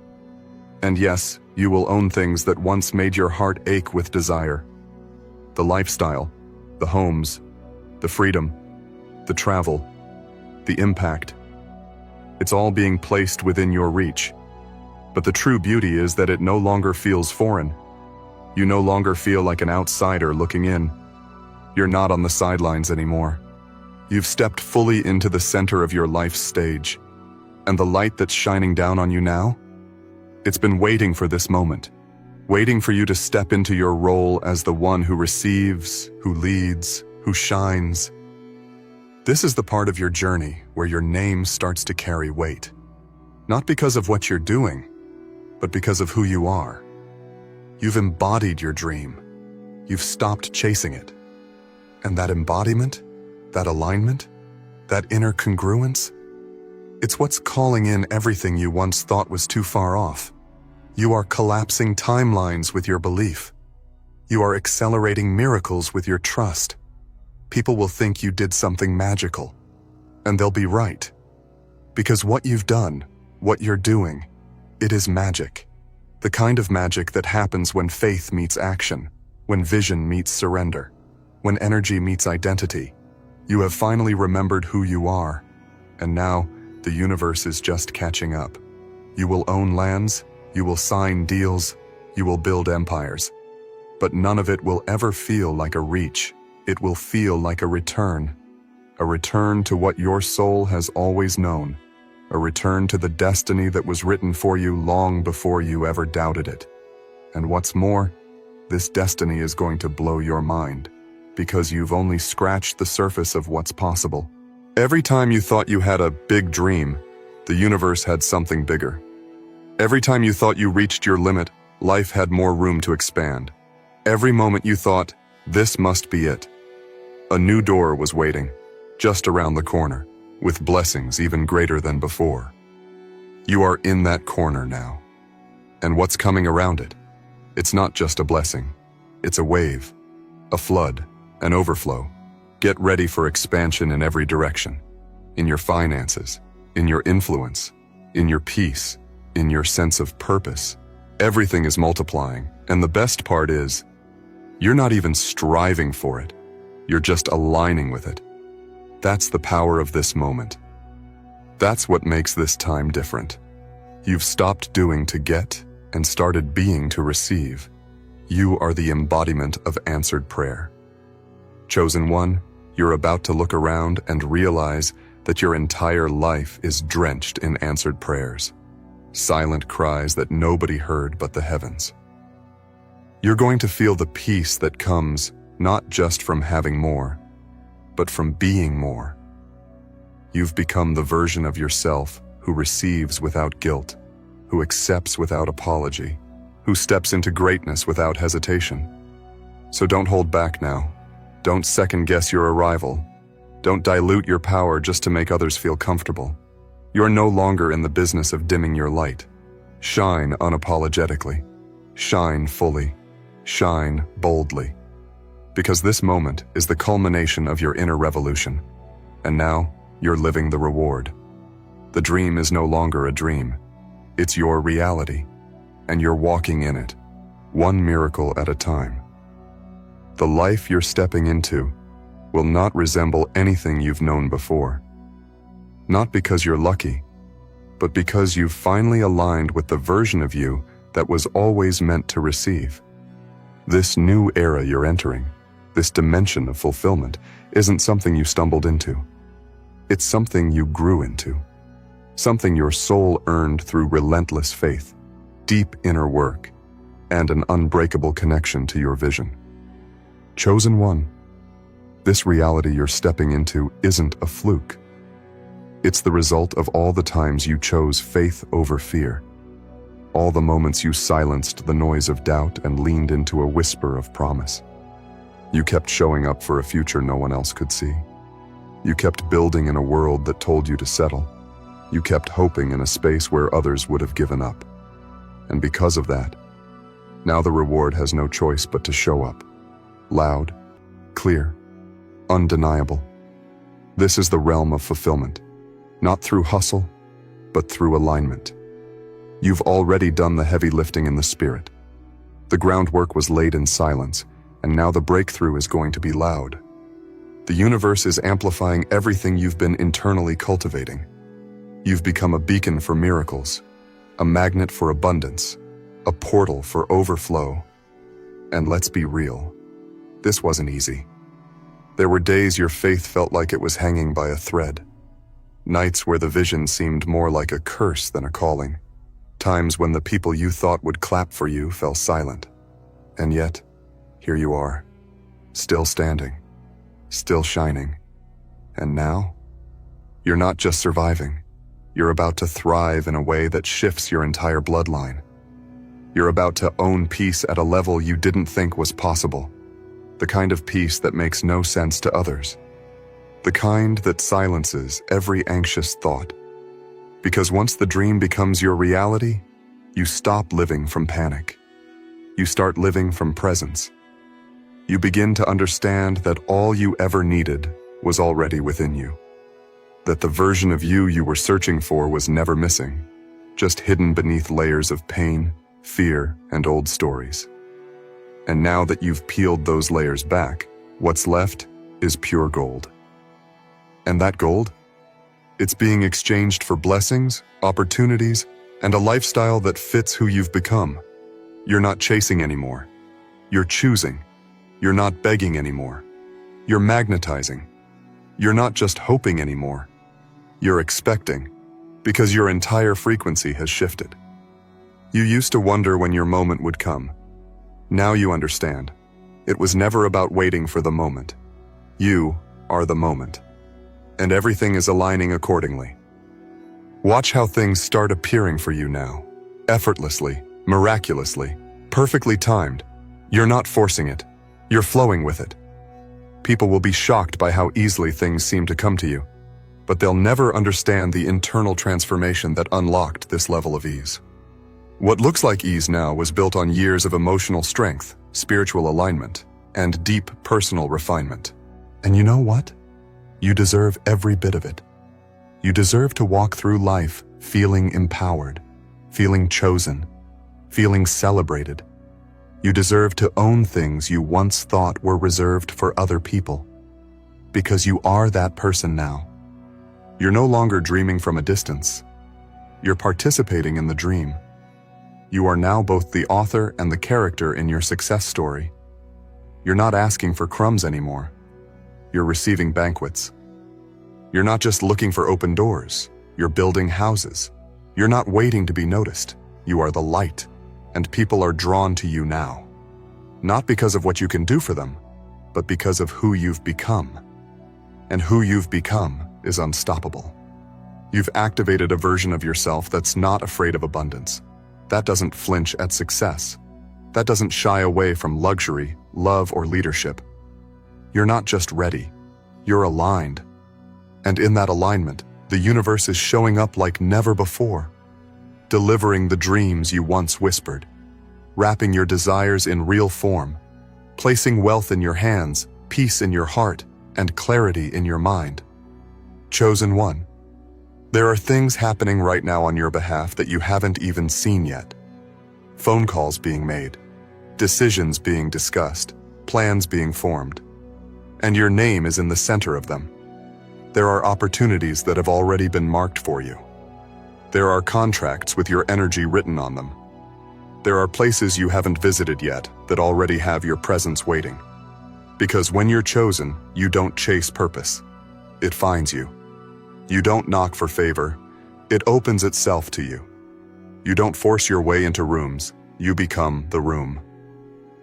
And yes, you will own things that once made your heart ache with desire. The lifestyle, the homes, the freedom, the travel, the impact. It's all being placed within your reach. But the true beauty is that it no longer feels foreign. You no longer feel like an outsider looking in. You're not on the sidelines anymore. You've stepped fully into the center of your life's stage. And the light that's shining down on you now? It's been waiting for this moment, waiting for you to step into your role as the one who receives, who leads, who shines. This is the part of your journey where your name starts to carry weight. Not because of what you're doing, but because of who you are. You've embodied your dream. You've stopped chasing it. And that embodiment, that alignment, that inner congruence, it's what's calling in everything you once thought was too far off. You are collapsing timelines with your belief. You are accelerating miracles with your trust. People will think you did something magical, and they'll be right. Because what you've done, what you're doing, it is magic. The kind of magic that happens when faith meets action, when vision meets surrender, when energy meets identity. You have finally remembered who you are, and now the universe is just catching up. You will own lands, you will sign deals, you will build empires. But none of it will ever feel like a reach. It will feel like a return to what your soul has always known, a return to the destiny that was written for you long before you ever doubted it. And what's more, this destiny is going to blow your mind, because you've only scratched the surface of what's possible. Every time you thought you had a big dream, the universe had something bigger. Every time you thought you reached your limit, life had more room to expand. Every moment you thought, this must be it, a new door was waiting, just around the corner, with blessings even greater than before. You are in that corner now. And what's coming around it? It's not just a blessing. It's a wave, a flood, an overflow. Get ready for expansion in every direction. In your finances, in your influence, in your peace, in your sense of purpose. Everything is multiplying, and the best part is, you're not even striving for it. You're just aligning with it. That's the power of this moment. That's what makes this time different. You've stopped doing to get, and started being to receive. You are the embodiment of answered prayer. Chosen one, you're about to look around and realize that your entire life is drenched in answered prayers, silent cries that nobody heard but the heavens. You're going to feel the peace that comes not just from having more, but from being more. You've become the version of yourself who receives without guilt, who accepts without apology, who steps into greatness without hesitation. So don't hold back now. Don't second-guess your arrival. Don't dilute your power just to make others feel comfortable. You're no longer in the business of dimming your light. Shine unapologetically. Shine fully. Shine boldly. Because this moment is the culmination of your inner revolution. And now, you're living the reward. The dream is no longer a dream. It's your reality. And you're walking in it, one miracle at a time. The life you're stepping into will not resemble anything you've known before. Not because you're lucky, but because you've finally aligned with the version of you that was always meant to receive. This new era you're entering, this dimension of fulfillment, isn't something you stumbled into. It's something you grew into. Something your soul earned through relentless faith, deep inner work, and an unbreakable connection to your vision. Chosen one, this reality you're stepping into isn't a fluke. It's the result of all the times you chose faith over fear, all the moments you silenced the noise of doubt and leaned into a whisper of promise. You kept showing up for a future no one else could see. You kept building in a world that told you to settle. You kept hoping in a space where others would have given up. And because of that, now the reward has no choice but to show up. Loud, clear, undeniable. This is the realm of fulfillment, not through hustle, but through alignment. You've already done the heavy lifting in the spirit. The groundwork was laid in silence, and now the breakthrough is going to be loud. The universe is amplifying everything you've been internally cultivating. You've become a beacon for miracles, a magnet for abundance, a portal for overflow. And let's be real, this wasn't easy. There were days your faith felt like it was hanging by a thread. Nights where the vision seemed more like a curse than a calling. Times when the people you thought would clap for you fell silent. And yet, here you are, still standing, still shining. And now, you're not just surviving. You're about to thrive in a way that shifts your entire bloodline. You're about to own peace at a level you didn't think was possible. The kind of peace that makes no sense to others. The kind that silences every anxious thought. Because once the dream becomes your reality, you stop living from panic. You start living from presence. You begin to understand that all you ever needed was already within you. That the version of you were searching for was never missing, just hidden beneath layers of pain, fear, and old stories. And now that you've peeled those layers back, what's left is pure gold. And that gold? It's being exchanged for blessings, opportunities, and a lifestyle that fits who you've become. You're not chasing anymore. You're choosing. You're not begging anymore. You're magnetizing. You're not just hoping anymore. You're expecting, because your entire frequency has shifted. You used to wonder when your moment would come. Now you understand. It was never about waiting for the moment. You are the moment. And everything is aligning accordingly. Watch how things start appearing for you now. Effortlessly, miraculously, perfectly timed. You're not forcing it. You're flowing with it. People will be shocked by how easily things seem to come to you, but they'll never understand the internal transformation that unlocked this level of ease. What looks like ease now was built on years of emotional strength, spiritual alignment, and deep personal refinement. And you know what? You deserve every bit of it. You deserve to walk through life feeling empowered, feeling chosen, feeling celebrated. You deserve to own things you once thought were reserved for other people. Because you are that person now. You're no longer dreaming from a distance. You're participating in the dream. You are now both the author and the character in your success story. You're not asking for crumbs anymore. You're receiving banquets. You're not just looking for open doors. You're building houses. You're not waiting to be noticed. You are the light, and people are drawn to you now. Not because of what you can do for them, but because of who you've become. And who you've become is unstoppable. You've activated a version of yourself that's not afraid of abundance. That doesn't flinch at success. That doesn't shy away from luxury, love, or leadership. You're not just ready. You're aligned. And in that alignment, the universe is showing up like never before, delivering the dreams you once whispered, wrapping your desires in real form, placing wealth in your hands, peace in your heart, and clarity in your mind. Chosen one. There are things happening right now on your behalf that you haven't even seen yet. Phone calls being made, decisions being discussed, plans being formed, and your name is in the center of them. There are opportunities that have already been marked for you. There are contracts with your energy written on them. There are places you haven't visited yet that already have your presence waiting. Because when you're chosen, you don't chase purpose. It finds you. You don't knock for favor. It opens itself to you. You don't force your way into rooms. You become the room.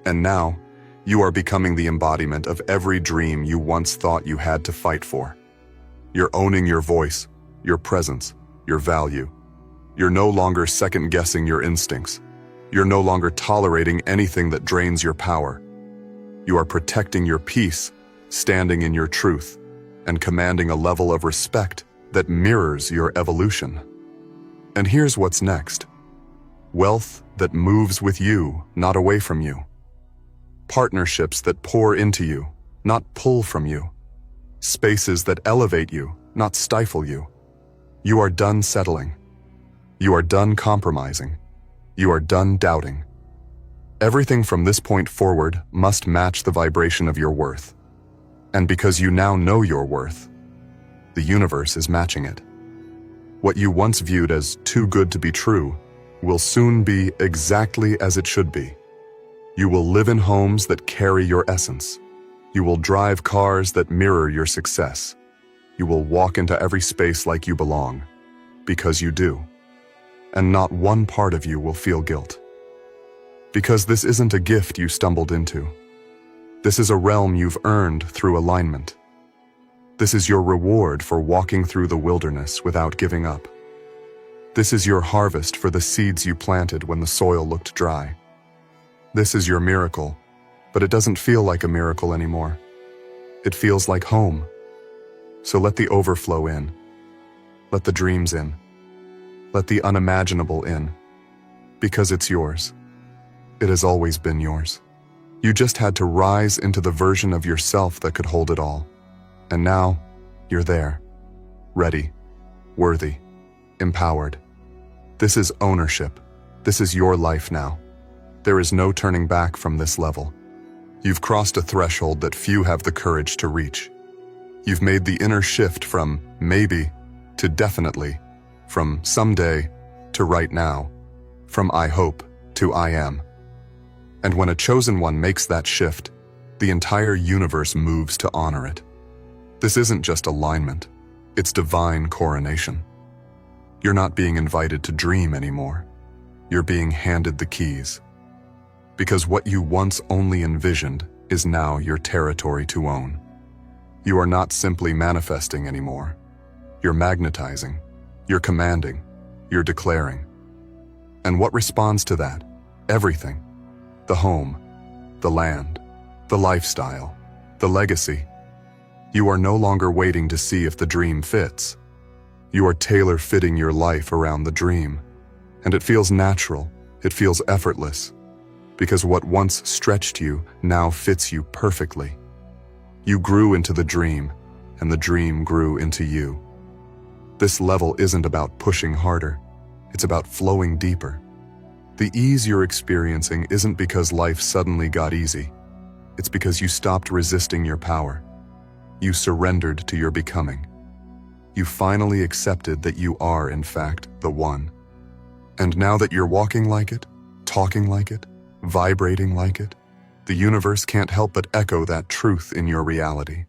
And now, you are becoming the embodiment of every dream you once thought you had to fight for. You're owning your voice, your presence, your value. You're no longer second-guessing your instincts. You're no longer tolerating anything that drains your power. You are protecting your peace, standing in your truth, and commanding a level of respect that mirrors your evolution. And here's what's next. Wealth that moves with you, not away from you. Partnerships that pour into you, not pull from you. Spaces that elevate you, not stifle you. You are done settling. You are done compromising. You are done doubting. Everything from this point forward must match the vibration of your worth. And because you now know your worth, the universe is matching it. What you once viewed as too good to be true will soon be exactly as it should be. You will live in homes that carry your essence. You will drive cars that mirror your success. You will walk into every space like you belong, because you do. And not one part of you will feel guilt. Because this isn't a gift you stumbled into. This is a realm you've earned through alignment. This is your reward for walking through the wilderness without giving up. This is your harvest for the seeds you planted when the soil looked dry. This is your miracle, but it doesn't feel like a miracle anymore. It feels like home. So let the overflow in. Let the dreams in. Let the unimaginable in. Because it's yours. It has always been yours. You just had to rise into the version of yourself that could hold it all. And now, you're there. Ready. Worthy. Empowered. This is ownership. This is your life now. There is no turning back from this level. You've crossed a threshold that few have the courage to reach. You've made the inner shift from maybe to definitely, from someday to right now, from I hope to I am. And when a chosen one makes that shift, the entire universe moves to honor it. This isn't just alignment, it's divine coronation. You're not being invited to dream anymore. You're being handed the keys. Because what you once only envisioned is now your territory to own. You are not simply manifesting anymore. You're magnetizing, you're commanding, you're declaring. And what responds to that? Everything. The home, the land, the lifestyle, the legacy. You are no longer waiting to see if the dream fits. You are tailor-fitting your life around the dream. And it feels natural, it feels effortless. Because what once stretched you now fits you perfectly. You grew into the dream, and the dream grew into you. This level isn't about pushing harder, it's about flowing deeper. The ease you're experiencing isn't because life suddenly got easy. It's because you stopped resisting your power. You surrendered to your becoming. You finally accepted that you are, in fact, the one. And now that you're walking like it, talking like it, vibrating like it, the universe can't help but echo that truth in your reality.